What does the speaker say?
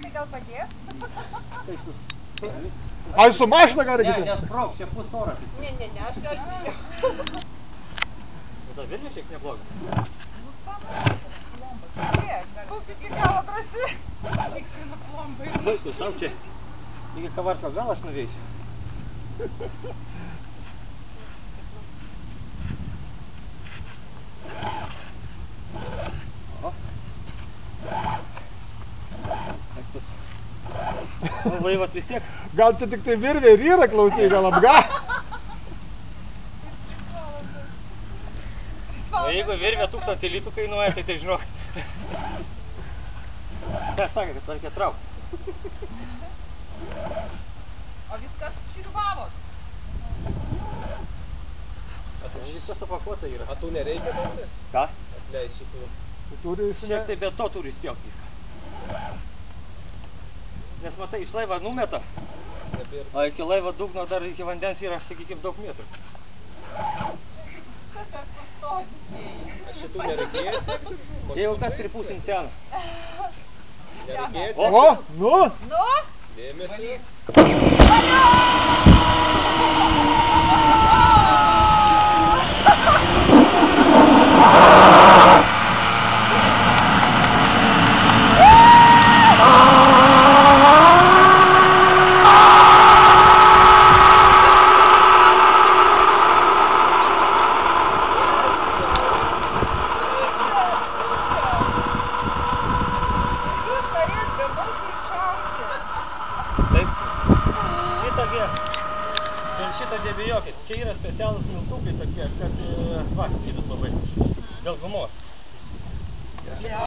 tai gal padės? Ai, su mašina gali Ne, kiti? nesprog, čia pus orą. Ne, aš gal bijau. Ta virvė šiek nebloga. Būk iki galo drąsi. Baisu, sau čia. Iki Kavarsko gal aš nuveisiu. O. Laivas vis tiek. Gal čia tik tai virvė ir yra, klausyk, gal apga? O jeigu virvė 1000 litų kainuoja, tai žinok. Ką sakė, kad reikia traukt. O viskas širvavot? Viskas apakuota yra. A tu nereikia daryti? Ką? Atleis šitų. Šiek tai be to turi spjaut viską. Nes matai, iš laivo numeta, o iki laivo dugno dar iki vandens yra, sakykim, daug metrų. A šitų nereikės? Jeigu kas pripūsint seną. Nereikės? O, nu? Nu? Dėmesį. Šitą nebijokit, čia yra specialūs miltukai tokie, kad va, skydus labai, dėl gumos.